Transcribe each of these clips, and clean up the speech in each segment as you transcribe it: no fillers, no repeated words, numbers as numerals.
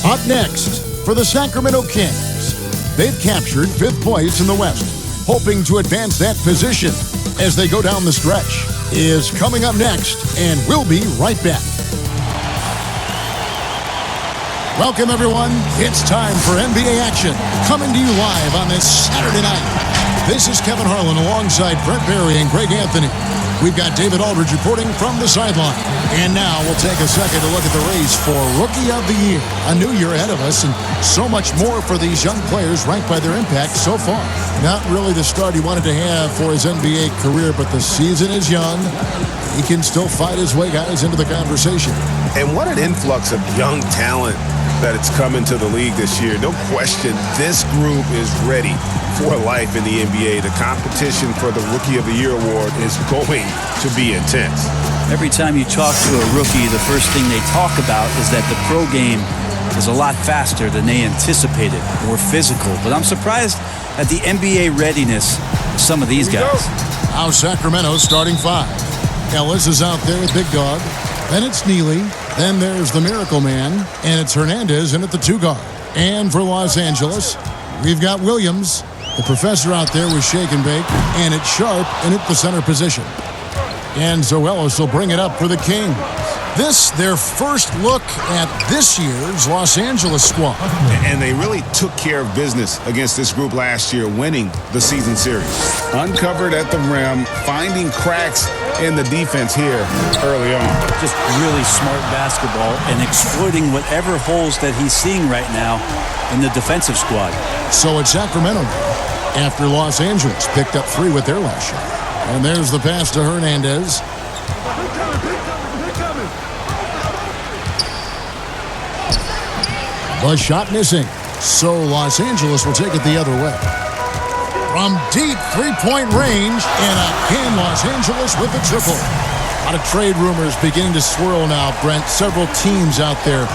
Up next, for the Sacramento Kings, they've captured 5th place in the West, hoping to advance that position as they go down the stretch. Is coming up next, and we'll be right back. Welcome, everyone. It's time for NBA action, coming to you live on this Saturday night. This is Kevin Harlan alongside Brent Barry and Greg Anthony. We've got David Aldridge reporting from the sideline. And now we'll take a second to look at the race for Rookie of the Year. A new year ahead of us, and so much more for these young players ranked by their impact so far. Not really the start he wanted to have for his NBA career, but the season is young. He can still fight his way, guys, into the conversation. And what an influx of young talent that it's come into the league this year. No question, this group is ready for life in the NBA. The competition for the Rookie of the Year award is going to be intense. Every time you talk to a rookie, the first thing they talk about is that the pro game is a lot faster than they anticipated, more physical. But I'm surprised at the NBA readiness of some of these guys. Now Sacramento's starting 5. Ellis is out there with Big Dog. Then it's Neely. Then there's the Miracle Man. And it's Hernandez in at the 2 guard. And for Los Angeles, we've got Williams. The professor out there with Shake and Bake. And it's Sharp in at the center position. And Zoelos will bring it up for the Kings. This, their first look at this year's Los Angeles squad. And they really took care of business against this group last year, winning the season series. Uncovered at the rim, finding cracks in the defense here early on. Just really smart basketball and exploiting whatever holes that he's seeing right now in the defensive squad. So it's Sacramento now, after Los Angeles picked up 3 with their last shot. And there's the pass to Hernandez. The shot missing. So Los Angeles will take it the other way. From deep three-point range, and again Los Angeles with the triple. A lot of trade rumors beginning to swirl now, Brent. Several teams out there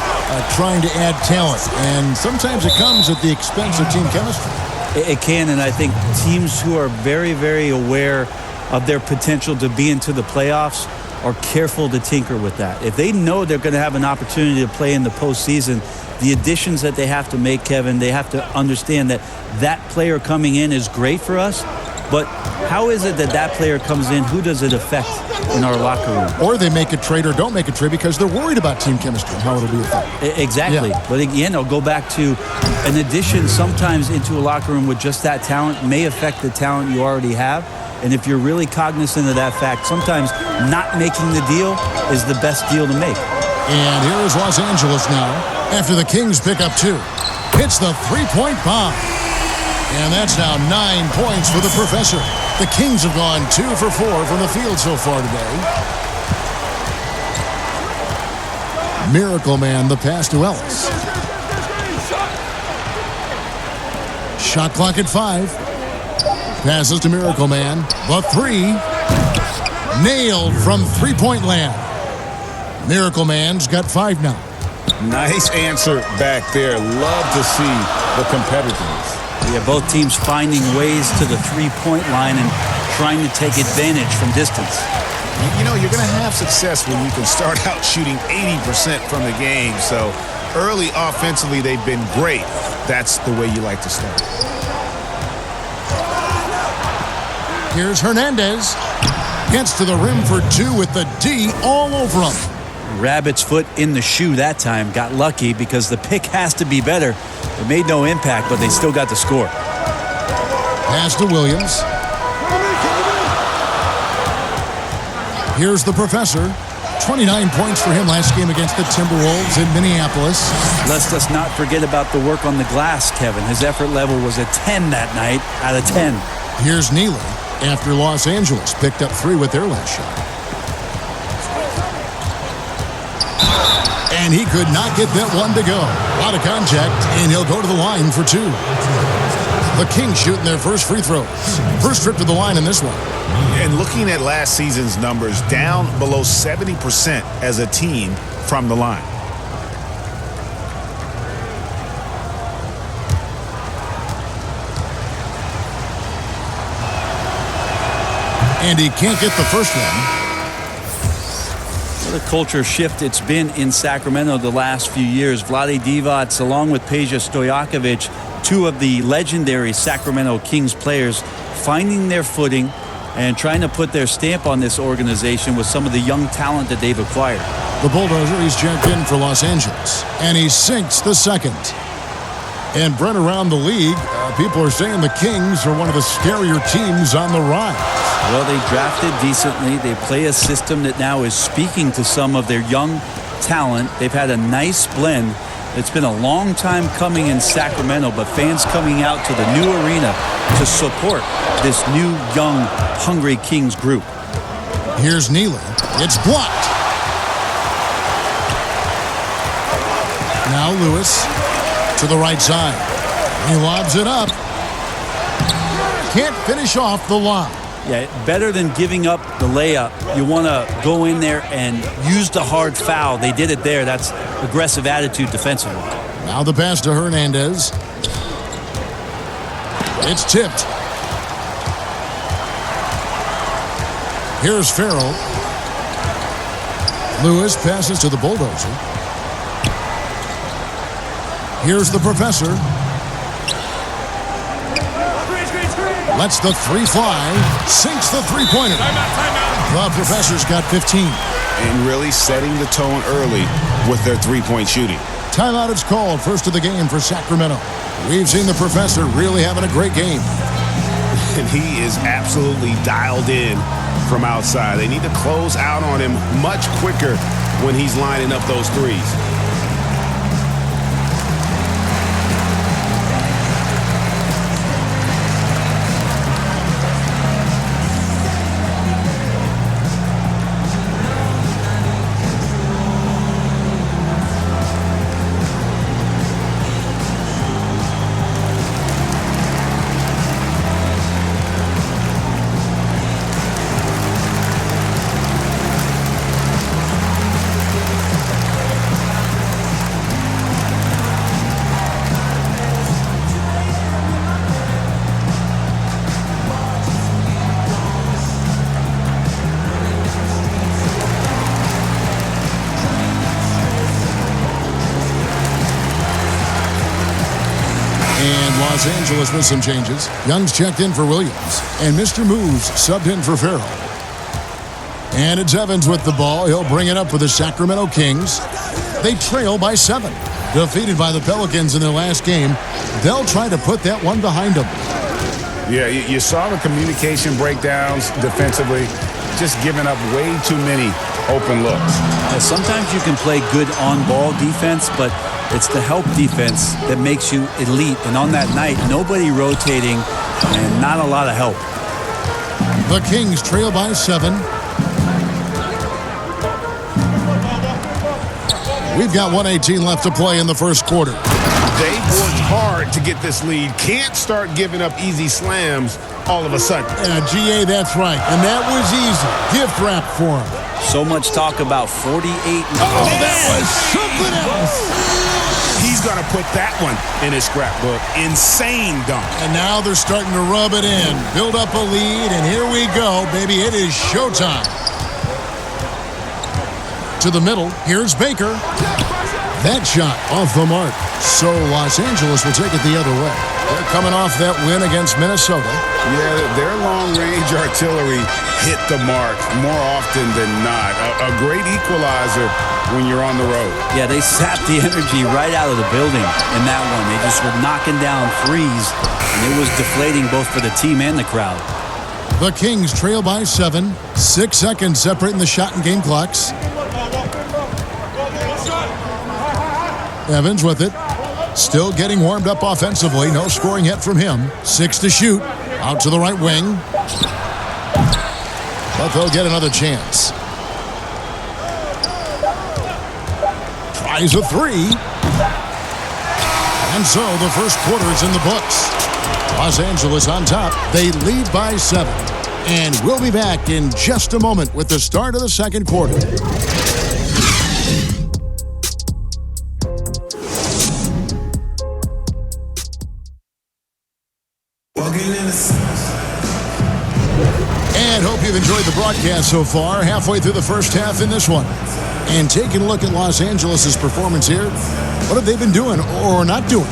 trying to add talent, and sometimes it comes at the expense of team chemistry. It can, and I think teams who are very, very aware of their potential to be into the playoffs are careful to tinker with that. If they know they're going to have an opportunity to play in the postseason, the additions that they have to make, Kevin, they have to understand that that player coming in is great for us, but how is it that that player comes in? Who does it affect in our locker room? Or they make a trade or don't make a trade because they're worried about team chemistry and how it'll be affected. Exactly. Yeah. But again, I'll go back to an addition sometimes into a locker room with just that talent may affect the talent you already have. And if you're really cognizant of that fact, sometimes not making the deal is the best deal to make. And here is Los Angeles now, after the Kings pick up 2. Hits the three-point bomb. And that's now 9 points for the professor. The Kings have gone 2 for 4 from the field so far today. Miracle Man, the pass to Ellis. Shot clock at 5. Passes to Miracle Man. The 3. Nailed from three-point land. Miracle Man's got 5 now. Nice answer back there. Love to see the competitiveness. Yeah, both teams finding ways to the three-point line and trying to take advantage from distance. You know, you're going to have success when you can start out shooting 80% from the game. So early offensively, they've been great. That's the way you like to start. Here's Hernandez. Gets to the rim for 2 with the D all over him. Rabbit's foot in the shoe that time. Got lucky because the pick has to be better. It made no impact, but they still got the score. Pass to Williams. Here's the professor. 29 points for him last game against the Timberwolves in Minneapolis. Let's just not forget about the work on the glass, Kevin. His effort level was a 10 that night out of 10. Here's Neely after Los Angeles picked up 3 with their last shot. And he could not get that one to go. A lot of contact, and he'll go to the line for 2. The Kings shooting their first free throws. First trip to the line in this one. And looking at last season's numbers, down below 70% as a team from the line. And he can't get the first one. What a culture shift it's been in Sacramento the last few years. Vlade Divac, along with Peja Stojakovic, two of the legendary Sacramento Kings players, finding their footing and trying to put their stamp on this organization with some of the young talent that they've acquired. The bulldozer, he's checked in for Los Angeles, and he sinks the second. And Brent, around the league, people are saying the Kings are one of the scarier teams on the rise. Well, they drafted decently. They play a system that now is speaking to some of their young talent. They've had a nice blend. It's been a long time coming in Sacramento, but fans coming out to the new arena to support this new, young, hungry Kings group. Here's Neely. It's blocked. Now Lewis to the right side. He lobs it up. Can't finish off the lob. Yeah, better than giving up the layup. You want to go in there and use the hard foul. They did it there. That's aggressive attitude defensively. Now the pass to Hernandez. It's tipped. Here's Farrell. Lewis passes to the bulldozer. Here's the professor. Lets the three fly. Sinks the three-pointer. The professor's got 15. And really setting the tone early with their three-point shooting. Timeout is called. First of the game for Sacramento. We've seen the professor really having a great game. And he is absolutely dialed in from outside. They need to close out on him much quicker when he's lining up those threes. Los Angeles with some changes. Young's checked in for Williams, and Mr. Moves subbed in for Farrell. And it's Evans with the ball. He'll bring it up for the Sacramento Kings. They trail by 7. Defeated by the Pelicans in their last game, they'll try to put that one behind them. Yeah, you saw the communication breakdowns defensively, just giving up way too many open looks. Sometimes you can play good on-ball defense, but it's the help defense that makes you elite. And on that night, nobody rotating and not a lot of help. The Kings trail by 7. We've got 1:18 left to play in the first quarter. They've worked hard to get this lead. Can't start giving up easy slams all of a sudden. GA, that's right. And that was easy. Gift wrap for him. So much talk about 48. Oh, that was something else. He's going to put that one in his scrapbook. Insane dunk. And now they're starting to rub it in. Build up a lead, and here we go, baby. It is showtime. To the middle. Here's Baker. That shot off the mark. So Los Angeles will take it the other way. They're coming off that win against Minnesota. Yeah, their long-range artillery hit the mark more often than not. A great equalizer when you're on the road. Yeah, they sapped the energy right out of the building in that one. They just were knocking down threes, and it was deflating both for the team and the crowd. The Kings trail by 7. 6 seconds separating the shot and game clocks. Evans with it. Still getting warmed up offensively. No scoring yet from him. 6 to shoot. Out to the right wing. But they'll get another chance. Tries a 3. And so the first quarter is in the books. Los Angeles on top. They lead by 7. And we'll be back in just a moment with the start of the second quarter. And hope you've enjoyed the broadcast so far. Halfway through the first half in this one. And taking a look at Los Angeles' performance here, what have they been doing or not doing?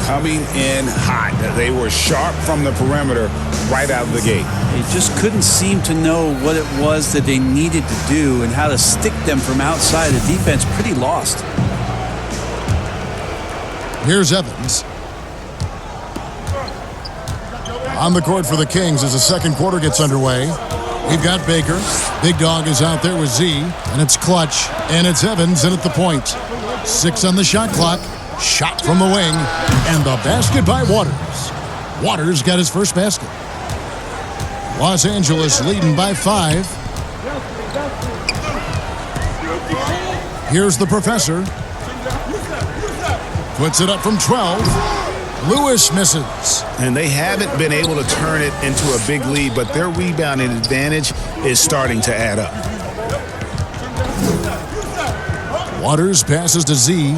Coming in hot. They were sharp from the perimeter right out of the gate. They just couldn't seem to know what it was that they needed to do and how to stick them from outside. The defense pretty lost. Here's Evans. On the court for the Kings as the second quarter gets underway. We've got Baker. Big Dog is out there with Z, and it's Clutch, and it's Evans in at the point. 6 on the shot clock. Shot from the wing, and the basket by Waters. Waters got his first basket. Los Angeles leading by 5. Here's the Professor. Puts it up from 12. Lewis misses. And they haven't been able to turn it into a big lead, but their rebounding advantage is starting to add up. Waters passes to Z.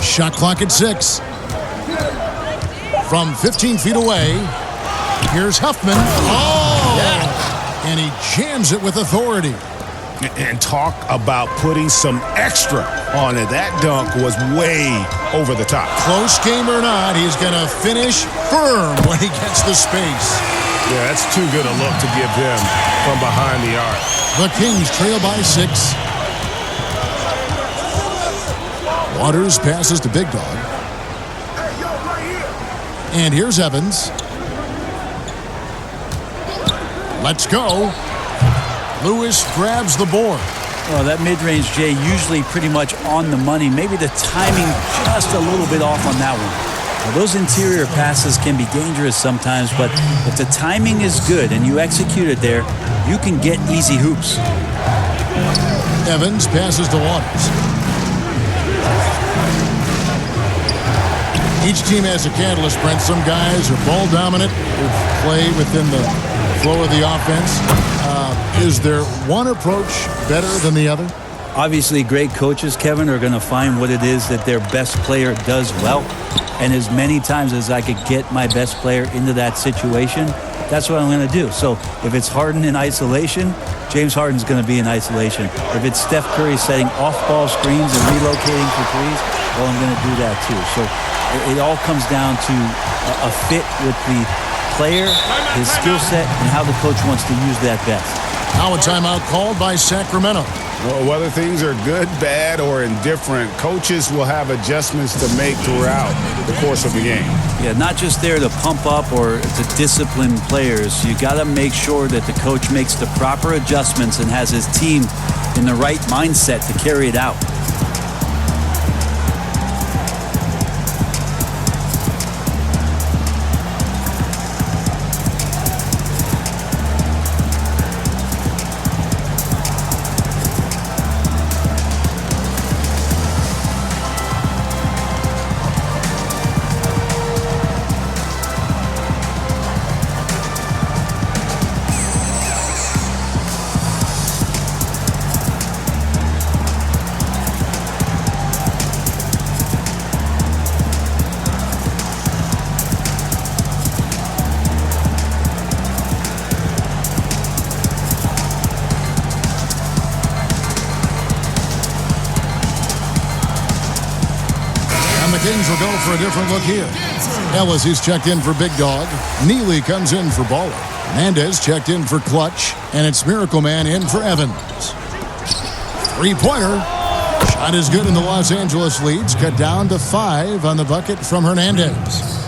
Shot clock at 6. From 15 feet away, here's Huffman. Oh! Yeah. And he jams it with authority. And talk about putting some extra on it. That dunk was way over the top. Close game or not, he's going to finish firm when he gets the space. Yeah, that's too good a look to give them from behind the arc. The Kings trail by 6. Waters passes to Big Dog. And here's Evans. Let's go. Lewis grabs the board. Well, that mid-range, Jay, usually pretty much on the money. Maybe the timing just a little bit off on that one. Well, those interior passes can be dangerous sometimes, but if the timing is good and you execute it there, you can get easy hoops. Evans passes to Waters. Each team has a catalyst, Brent. Some guys are ball dominant, who play within the flow of the offense. Is there one approach better than the other? Obviously, great coaches, Kevin, are going to find what it is that their best player does well. And as many times as I could get my best player into that situation, that's what I'm going to do. So if it's Harden in isolation, James Harden's going to be in isolation. If it's Steph Curry setting off-ball screens and relocating for threes, well, I'm going to do that too. So it all comes down to a fit with the player, his skill set, and how the coach wants to use that best. Now a timeout called by Sacramento. Well, whether things are good, bad, or indifferent, coaches will have adjustments to make throughout the course of the game. Yeah, not just there to pump up or to discipline players. You got to make sure that the coach makes the proper adjustments and has his team in the right mindset to carry it out. Kings will go for a different look here. Ellis, he's checked in for Big Dog. Neely comes in for Baller. Hernandez checked in for Clutch. And it's Miracle Man in for Evans. Three-pointer. Shot is good, and the Los Angeles leads cut down to 5 on the bucket from Hernandez.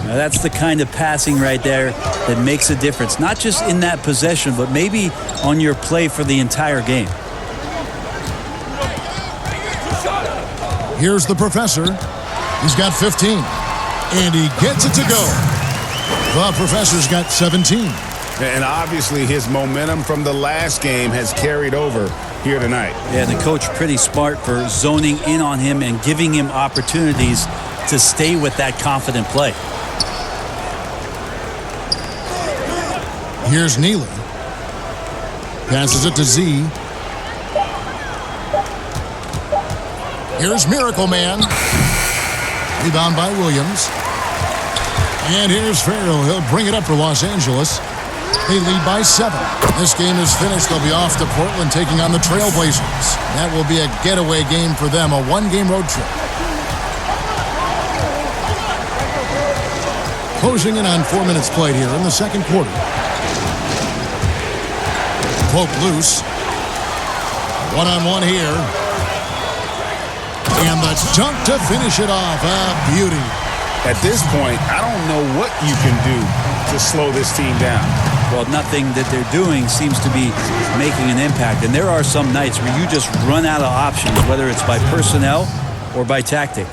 Now that's the kind of passing right there that makes a difference. Not just in that possession, but maybe on your play for the entire game. Here's the Professor. He's got 15, and he gets it to go. The Professor's got 17. And obviously his momentum from the last game has carried over here tonight. Yeah, the coach pretty smart for zoning in on him and giving him opportunities to stay with that confident play. Here's Neely. Passes it to Z. Here's Miracle Man. Rebound by Williams. And here's Farrell. He'll bring it up for Los Angeles. They lead by 7. This game is finished. They'll be off to Portland taking on the Trailblazers. That will be a getaway game for them, a 1-game road trip. Closing in on 4 minutes played here in the second quarter. Pope loose. One-on-one here. And the dunk to finish it off. A beauty. At this point, I don't know what you can do to slow this team down. Well, nothing that they're doing seems to be making an impact. And there are some nights where you just run out of options, whether it's by personnel or by tactic.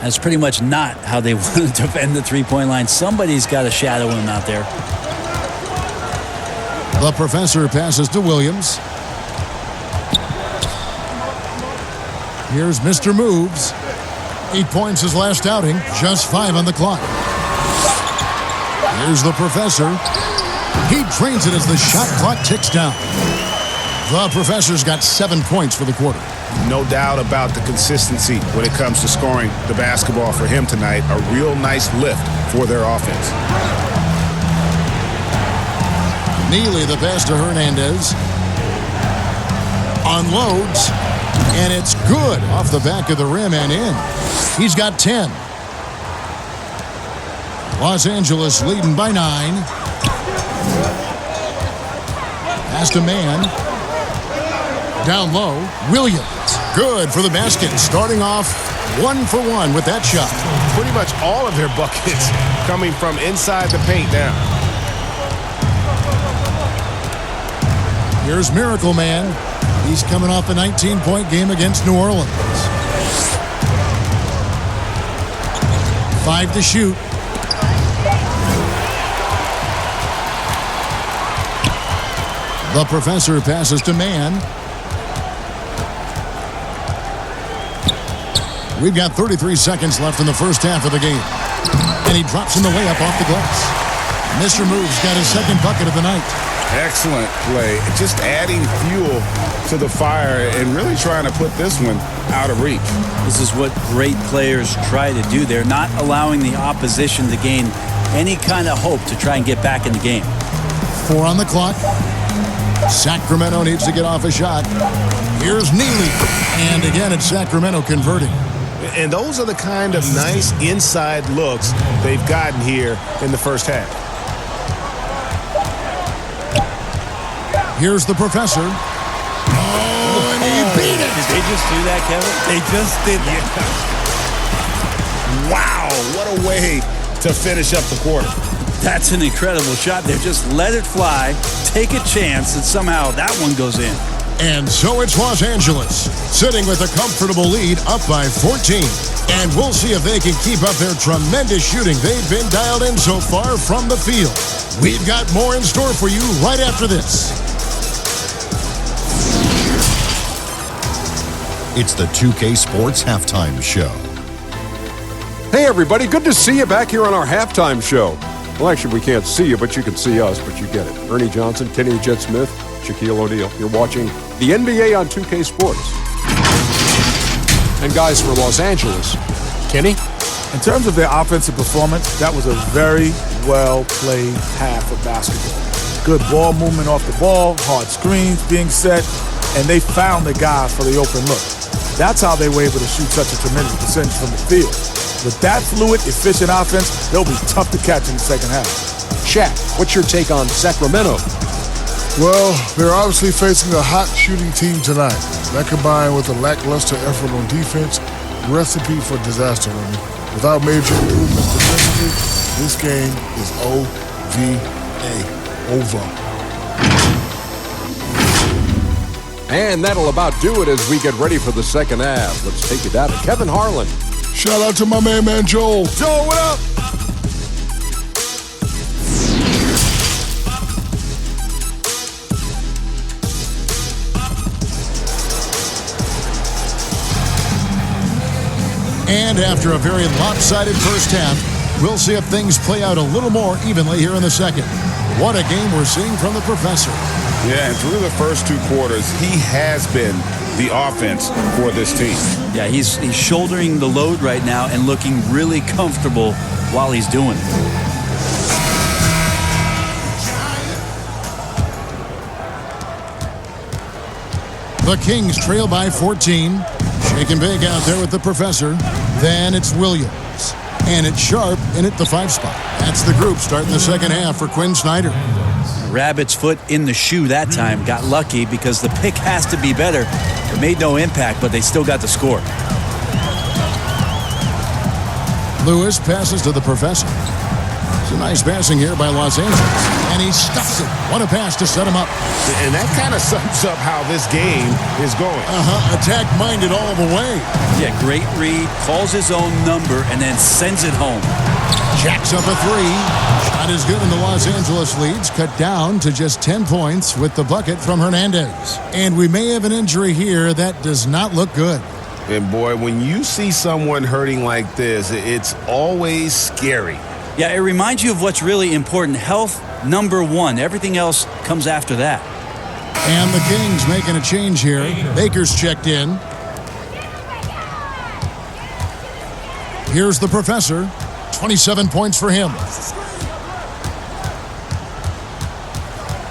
That's pretty much not how they want to defend the three-point line. Somebody's got to shadow him out there. The professor passes to Williams. Here's Mr. Moves. 8 points his last outing, just 5 on the clock. Here's the professor. He drains it as the shot clock ticks down. The professor's got 7 points for the quarter. No doubt about the consistency when it comes to scoring the basketball for him tonight. A real nice lift for their offense. Neely, the pass to Hernandez. Unloads. And it's good off the back of the rim and in. He's got 10. Los Angeles leading by 9. Pass to Man. Down low. Williams. Good for the basket. Starting off 1 for 1 with that shot. Pretty much all of their buckets coming from inside the paint now. Here's Miracle Man. He's coming off a 19-point game against New Orleans. 5 to shoot. The professor passes to Man. We've got 33 seconds left in the first half of the game. And he drops in the layup off the glass. Mr. Moves got his second bucket of the night. Excellent play. Just adding fuel to the fire and really trying to put this one out of reach. This is what great players try to do. They're not allowing the opposition to gain any kind of hope to try and get back in the game. 4 on the clock. Sacramento needs to get off a shot. Here's Neely. And again, it's Sacramento converting. And those are the kind of nice inside looks they've gotten here in the first half. Here's the professor. Oh, and he beat it. Did they just do that, Kevin? They just did that. Yeah. Wow, what a way to finish up the quarter. That's an incredible shot. They just let it fly, take a chance, and somehow that one goes in. And so it's Los Angeles, sitting with a comfortable lead up by 14. And we'll see if they can keep up their tremendous shooting they've been dialed in so far from the field. We've got more in store for you right after this. It's the 2K Sports Halftime Show. Hey, everybody. Good to see you back here on our halftime show. Well, actually, we can't see you, but you can see us, but you get it. Ernie Johnson, Kenny Jet Smith, Shaquille O'Neal. You're watching the NBA on 2K Sports. And guys, for Los Angeles, Kenny? In terms of their offensive performance, that was a very well-played half of basketball. Good ball movement off the ball, hard screens being set, and they found the guy for the open look. That's how they were able to shoot such a tremendous percentage from the field. With that fluid, efficient offense, they'll be tough to catch in the second half. Shaq, what's your take on Sacramento? Well, they're obviously facing a hot shooting team tonight. That combined with a lackluster effort on defense, recipe for disaster. Without major improvements defensively, this game is OVA. Over. And that'll about do it as we get ready for the second half. Let's take it down to Kevin Harlan. Shout out to my man Joel. Joel, what up? And after a very lopsided first half, we'll see if things play out a little more evenly here in the second. What a game we're seeing from the professor. Yeah, and through the first 2 quarters, he has been the offense for this team. Yeah, he's shouldering the load right now and looking really comfortable while he's doing it. The Kings trail by 14. Shake and bake out there with the professor. Then it's Williams. And it's Sharp in at the 5 spot. That's the group starting the second half for Quinn Snyder. Rabbit's foot in the shoe that time. Got lucky because the pick has to be better. It made no impact, but they still got the score. Lewis passes to the professor. It's a nice passing here by Los Angeles. And he stuffs it. What a pass to set him up. And that kind of sums up how this game is going. Attack-minded all the way. Yeah, great read. Calls his own number and then sends it home. Jacks up a 3. Shot is good, and the Los Angeles leads cut down to just 10 points with the bucket from Hernandez. And we may have an injury here that does not look good. And boy, when you see someone hurting like this, it's always scary. Yeah, it reminds you of what's really important. Health, number one. Everything else comes after that. And the Kings making a change here. Baker's checked in. Here's the professor. 27 points for him.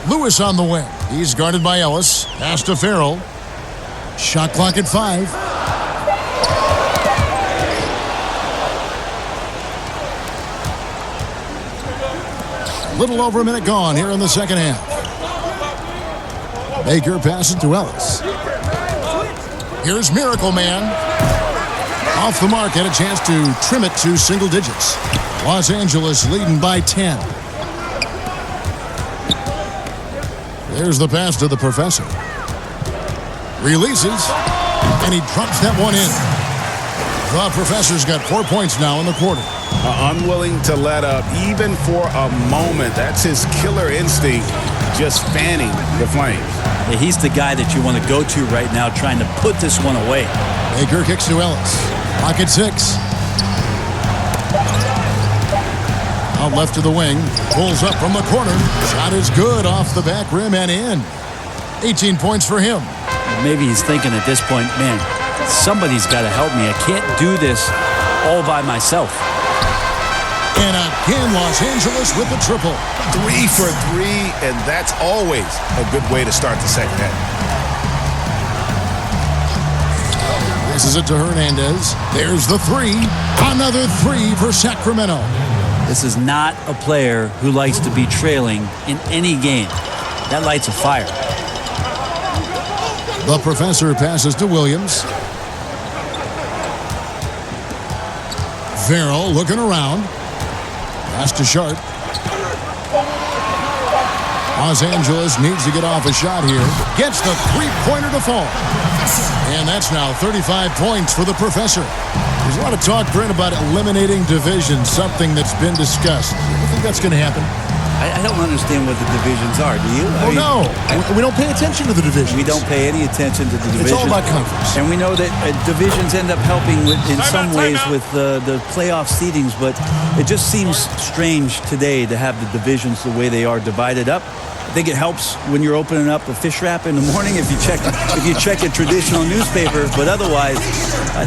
Lewis on the wing. He's guarded by Ellis. Pass to Farrell. Shot clock at 5. Little over a minute gone here in the second half. Baker passes to Ellis. Here's Miracle Man. Off the mark, had a chance to trim it to single digits. Los Angeles leading by 10. There's the pass to the professor. Releases, and he drops that one in. The professor's got 4 points now in the quarter. Unwilling to let up even for a moment. That's his killer instinct, just fanning the flames. Yeah, he's the guy that you want to go to right now trying to put this one away. Baker kicks to Ellis. Pocket 6. Out left to the wing. Pulls up from the corner. Shot is good off the back rim and in. 18 points for him. Maybe he's thinking at this point, man, somebody's got to help me. I can't do this all by myself. And again, Los Angeles with the triple. 3 for 3, and that's always a good way to start the second half. This is it to Hernandez. There's the 3. Another 3 for Sacramento. This is not a player who likes to be trailing in any game. That lights a fire. The professor passes to Williams. Farrell looking around. Pass to Sharp. Los Angeles needs to get off a shot here. Gets the three-pointer to fall. And that's now 35 points for the professor. There's a lot of talk, Brent, about eliminating divisions, something that's been discussed. Do you think that's going to happen? I don't understand what the divisions are. Do you? No. We don't pay attention to the divisions. We don't pay any attention to the divisions. It's all about conference. And we know that divisions end up helping in some ways with the playoff seedings, but it just seems strange today to have the divisions the way they are divided up. I think it helps when you're opening up a fish wrap in the morning if you check a traditional newspaper, but otherwise,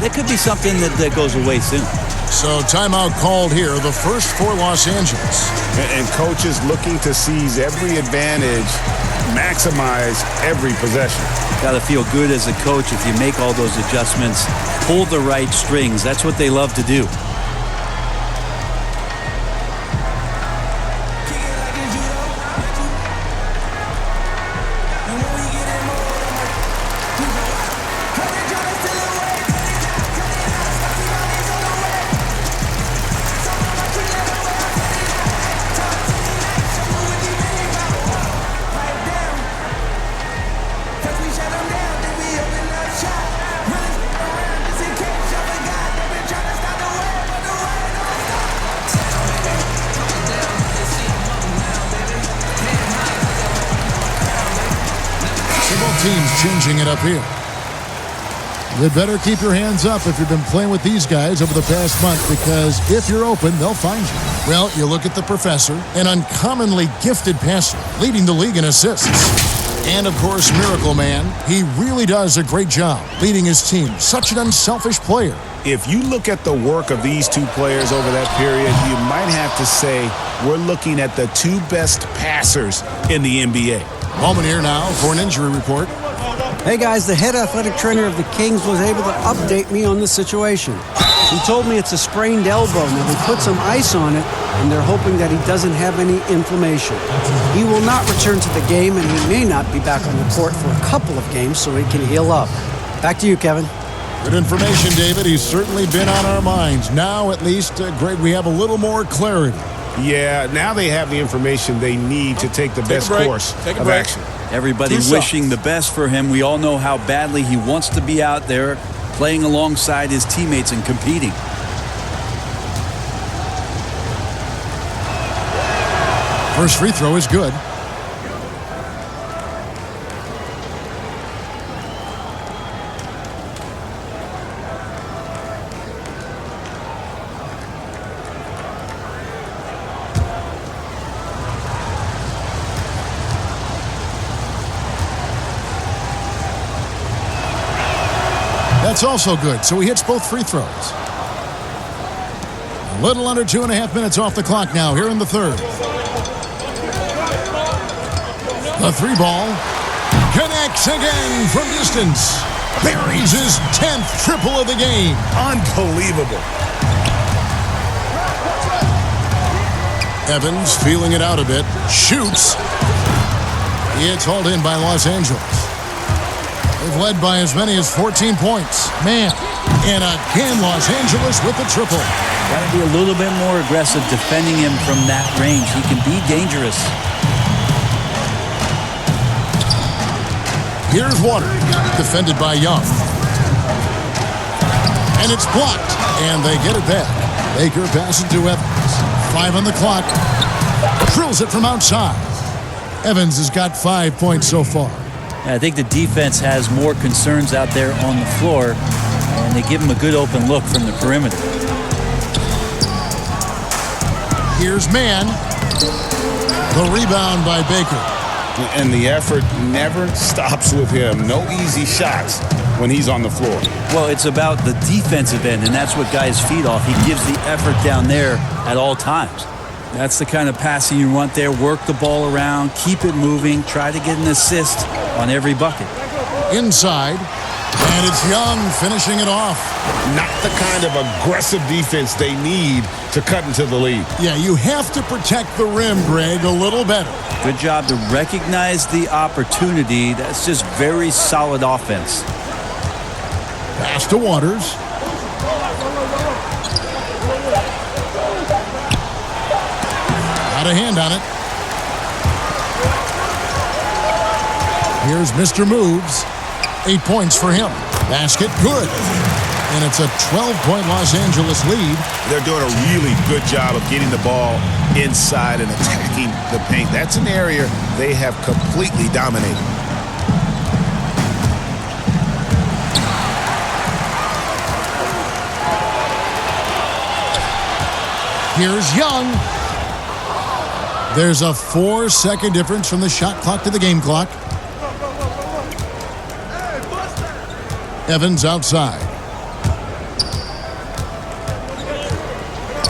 there could be something that goes away soon. So timeout called here, the first for Los Angeles. And coaches looking to seize every advantage, maximize every possession. Got to feel good as a coach if you make all those adjustments, pull the right strings. That's what they love to do. Teams changing it up here. You'd better keep your hands up if you've been playing with these guys over the past month, because if you're open, they'll find you. Well, you look at the professor, an uncommonly gifted passer, leading the league in assists. And, of course, Miracle Man. He really does a great job leading his team. Such an unselfish player. If you look at the work of these two players over that period, you might have to say we're looking at the two best passers in the NBA. Moment here now for an injury report. Hey guys, the head athletic trainer of the Kings was able to update me on the situation. He told me it's a sprained elbow. Now they put some ice on it, and they're hoping that he doesn't have any inflammation. He will not return to the game, and he may not be back on the court for a couple of games so he can heal up. Back to you, Kevin. Good information, David. He's certainly been on our minds. Now, at least, Greg, we have a little more clarity. Yeah, now they have the information they need to take the best course of action. Everybody wishing the best for him. We all know how badly he wants to be out there playing alongside his teammates and competing. First free throw is good. That's also good, so he hits both free throws. A little under 2.5 minutes off the clock now here in the third. The three ball connects again from distance. Buries his 10th triple of the game. Unbelievable. Evans feeling it out a bit. Shoots. It's hauled in by Los Angeles. They've led by as many as 14 points. Man, and again Los Angeles with the triple. Got to be a little bit more aggressive defending him from that range. He can be dangerous. Here's Water, defended by Young. And it's blocked, and they get it back. Baker passes to Evans. 5 on the clock. Drills it from outside. Evans has got 5 points so far. I think the defense has more concerns out there on the floor, and they give him a good open look from the perimeter. Here's Mann. The rebound by Baker. And the effort never stops with him. No easy shots when he's on the floor. Well, it's about the defensive end, and that's what guys feed off. He gives the effort down there at all times. That's the kind of passing you want there. Work the ball around, keep it moving, try to get an assist on every bucket. Inside, and it's Young finishing it off. Not the kind of aggressive defense they need to cut into the lead. Yeah, you have to protect the rim, Greg, a little better. Good job to recognize the opportunity. That's just very solid offense. Pass to Waters. Got a hand on it. Here's Mr. Moves. 8 points for him. Basket good. And it's a 12-point Los Angeles lead. They're doing a really good job of getting the ball inside and attacking the paint. That's an area they have completely dominated. Here's Young. There's a 4-second difference from the shot clock to the game clock. Evans outside.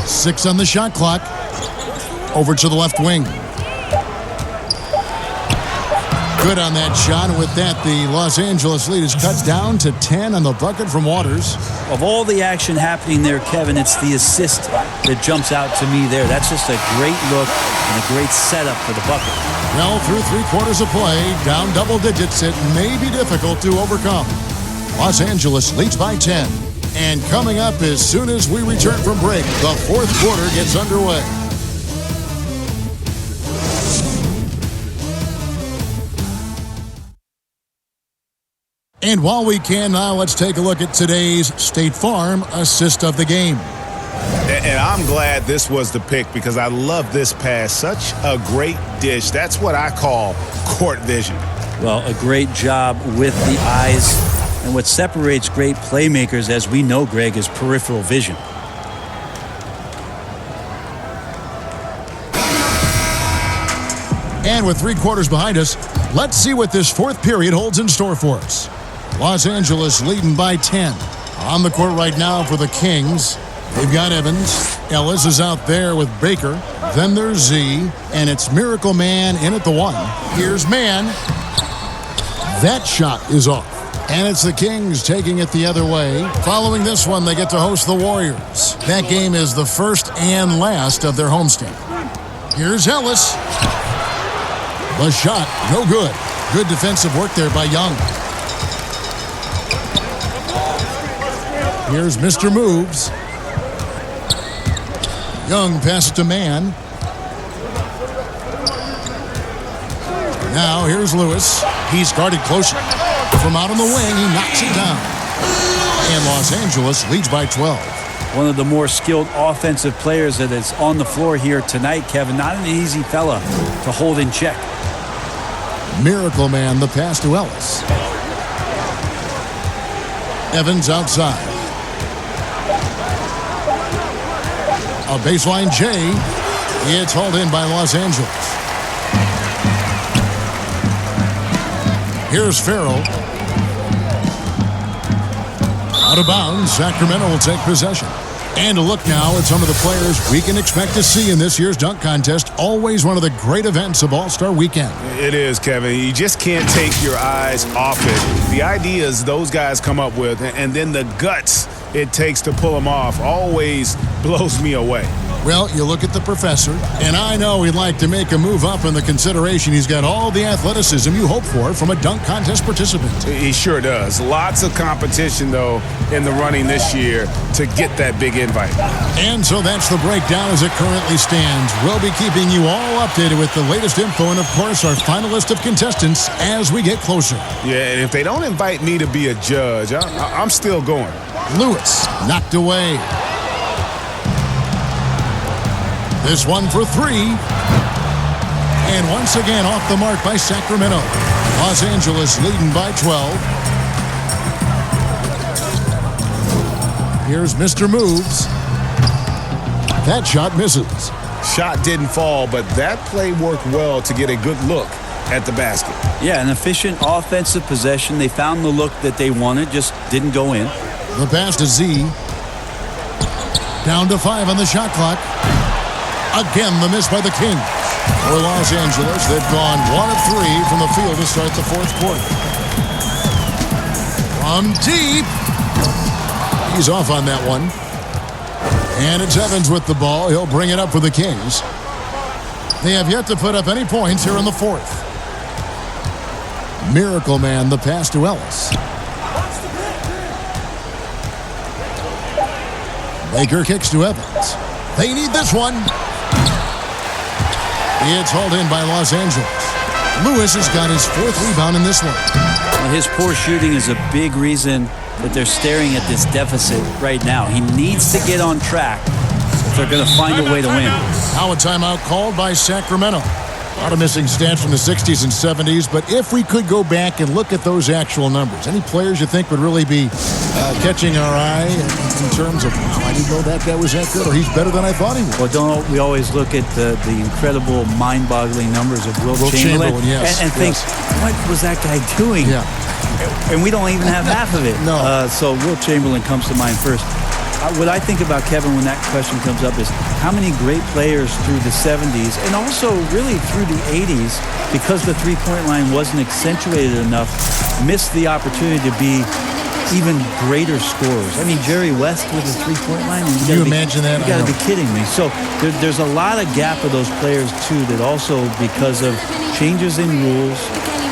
6 on the shot clock. Over to the left wing. Good on that shot, and with that, the Los Angeles lead is cut down to 10 on the bucket from Waters. Of all the action happening there, Kevin, it's the assist that jumps out to me there. That's just a great look and a great setup for the bucket. Well, through 3/4 of play, down double digits, it may be difficult to overcome. Los Angeles leads by 10. And coming up as soon as we return from break, the fourth quarter gets underway. And while we can now, let's take a look at today's State Farm assist of the game. And I'm glad this was the pick because I love this pass. Such a great dish. That's what I call court vision. Well, a great job with the eyes. And what separates great playmakers, as we know, Greg, is peripheral vision. And with 3/4 behind us, let's see what this fourth period holds in store for us. Los Angeles leading by 10. On the court right now for the Kings, they've got Evans. Ellis is out there with Baker. Then there's Z, and it's Miracle Man in at the 1. Here's Mann. That shot is off. And it's the Kings taking it the other way. Following this one, they get to host the Warriors. That game is the first and last of their homestand. Here's Ellis. The shot, no good. Good defensive work there by Young. Here's Mr. Moves. Young passes to Mann. Now here's Lewis. He's guarded closer. From out on the wing, he knocks it down. And Los Angeles leads by 12. One of the more skilled offensive players that is on the floor here tonight, Kevin. Not an easy fella to hold in check. Miracle Man, the pass to Ellis. Evans outside. A baseline J. It's hauled in by Los Angeles. Here's Farrell. Out of bounds, Sacramento will take possession. And a look now at some of the players we can expect to see in this year's dunk contest. Always one of the great events of All-Star Weekend. It is, Kevin. You just can't take your eyes off it. The ideas those guys come up with, and then the guts it takes to pull them off, always blows me away. Well, you look at the professor, and I know he'd like to make a move up in the consideration. He's got all the athleticism you hope for from a dunk contest participant. He sure does. Lots of competition, though, in the running this year to get that big invite. And so that's the breakdown as it currently stands. We'll be keeping you all updated with the latest info and, of course, our final list of contestants as we get closer. Yeah, and if they don't invite me to be a judge, I'm still going. Lewis knocked away. This one for three. And once again off the mark by Sacramento. Los Angeles leading by 12. Here's Mr. Moves. That shot misses. Shot didn't fall, but that play worked well to get a good look at the basket. Yeah, an efficient offensive possession. They found the look that they wanted, just didn't go in. The pass to Z. Down to 5 on the shot clock. Again, the miss by the Kings. For Los Angeles, they've gone 1 of 3 from the field to start the fourth quarter. From deep. He's off on that one. And it's Evans with the ball. He'll bring it up for the Kings. They have yet to put up any points here in the fourth. Miracle Man, the pass to Ellis. Baker kicks to Evans. They need this one. It's hauled in by Los Angeles. Lewis has got his 4th rebound in this one. Well, his poor shooting is a big reason that they're staring at this deficit right now. He needs to get on track if they're going to find a way to win. Now a timeout called by Sacramento. A lot of missing stats from the 60s and 70s, but if we could go back and look at those actual numbers, any players you think would really be catching our eye in terms of, wow, I didn't know that guy was that good, or he's better than I thought he was? Well, don't we always look at the incredible, mind-boggling numbers of Wilt Chamberlain yes, and think, what was that guy doing? Yeah. And we don't even have half of it. No. So Wilt Chamberlain comes to mind first. What I think about Kevin when that question comes up is how many great players through the 70s and also really through the 80s, because the three-point line wasn't accentuated enough, missed the opportunity to be even greater scorers. I mean, Jerry West with a three-point line. Can you imagine that? You got to be kidding me. So there's a lot of gap of those players, too, that also because of changes in rules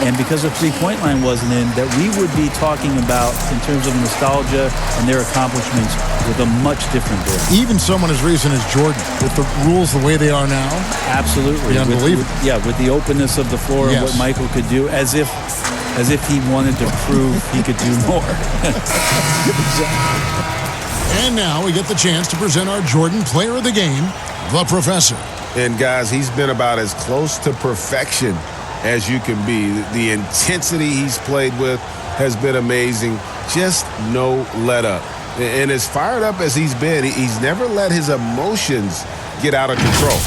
and because the three-point line wasn't in, that we would be talking about in terms of nostalgia and their accomplishments with a much different bit. Even someone as recent as Jordan, with the rules the way they are now. Absolutely. Unbelievable. With the openness of the floor and what Michael could do, as if he wanted to prove he could do more. And now we get the chance to present our Jordan Player of the Game, the Professor. And guys, he's been about as close to perfection as you can be. The intensity he's played with has been amazing. Just no let up. And as fired up as he's been, he's never let his emotions get out of control.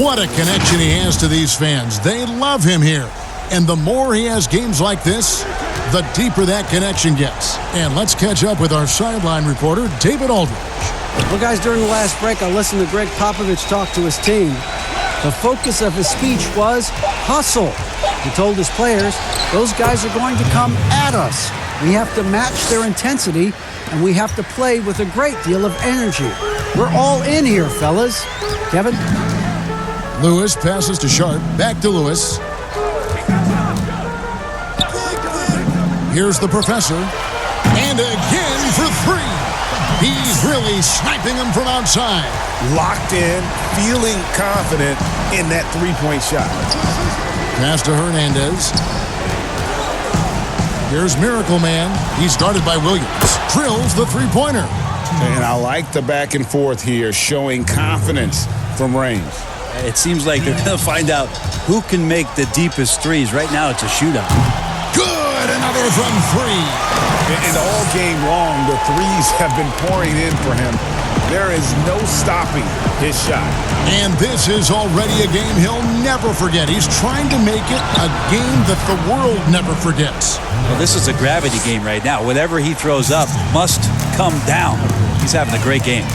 What a connection he has to these fans. They love him here. And the more he has games like this, the deeper that connection gets. And let's catch up with our sideline reporter, David Aldridge. Well, guys, during the last break, I listened to Greg Popovich talk to his team. The focus of his speech was hustle. He told his players, those guys are going to come at us. We have to match their intensity, and we have to play with a great deal of energy. We're all in here, fellas. Kevin? Lewis passes to Sharp. Back to Lewis. Here's the professor. And again for three. He's really sniping them from outside. Locked in, feeling confident in that three-point shot. Pass to Hernandez. Here's Miracle Man. He's guarded by Williams. Drills the three-pointer. And I like the back and forth here, showing confidence from range. It seems like they're going to find out who can make the deepest threes. Right now, it's a shootout. Good, another from three. And all game long, the threes have been pouring in for him. There is no stopping his shot. And this is already a game he'll never forget. He's trying to make it a game that the world never forgets. Well, this is a gravity game right now. Whatever he throws up must come down. He's having a great game.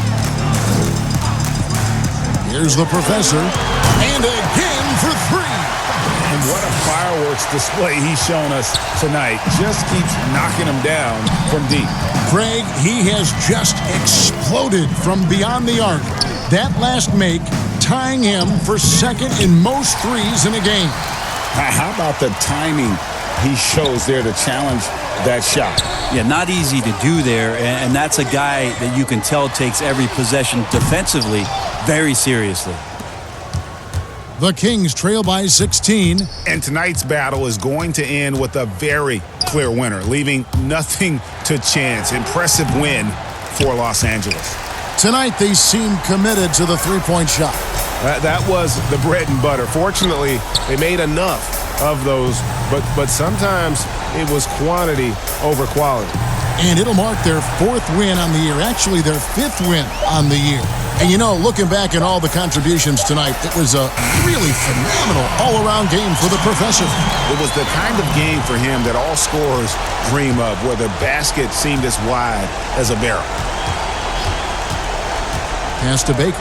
Here's the professor. And again for three. And what a fireworks display he's shown us tonight. Just keeps knocking them down from deep. Craig, he has just exploded from beyond the arc. That last make tying him for second in most threes in a game. How about the timing he shows there to challenge that shot? Yeah, not easy to do there, and that's a guy that you can tell takes every possession defensively very seriously. The Kings trail by 16. And tonight's battle is going to end with a very clear winner, leaving nothing to chance. Impressive win for Los Angeles. Tonight, they seem committed to the three-point shot. That was the bread and butter. Fortunately, they made enough of those, but sometimes it was quantity over quality. And it'll mark their fourth win on the year. Actually, their fifth win on the year. And you know, looking back at all the contributions tonight, it was a really phenomenal all-around game for the professor. It was the kind of game for him that all scorers dream of, where the basket seemed as wide as a barrel. Pass to Baker.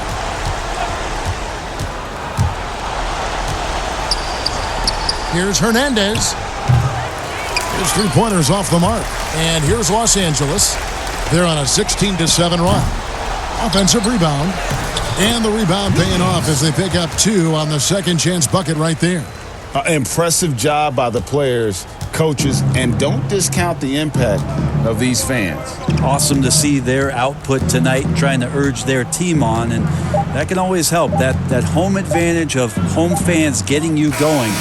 Here's Hernandez. His three-pointers off the mark. And here's Los Angeles. They're on a 16-7 run. Offensive rebound. And the rebound paying off as they pick up two on the second chance bucket right there. Impressive job by the players, coaches, and don't discount the impact of these fans. Awesome to see their output tonight, trying to urge their team on, and that can always help. That home advantage of home fans getting you going,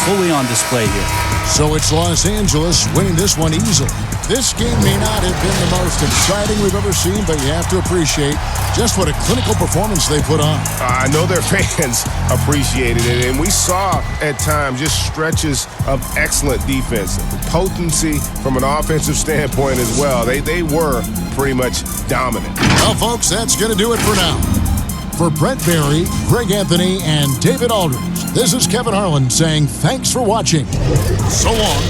fully on display here. So it's Los Angeles winning this one easily. This game may not have been the most exciting we've ever seen, but you have to appreciate just what a clinical performance they put on. I know their fans appreciated it, and we saw at times just stretches of excellent defense, potency from an offensive standpoint as well. They were pretty much dominant. Well, folks, that's going to do it for now. For Brent Barry, Greg Anthony, and David Aldridge, this is Kevin Harlan saying thanks for watching. So long.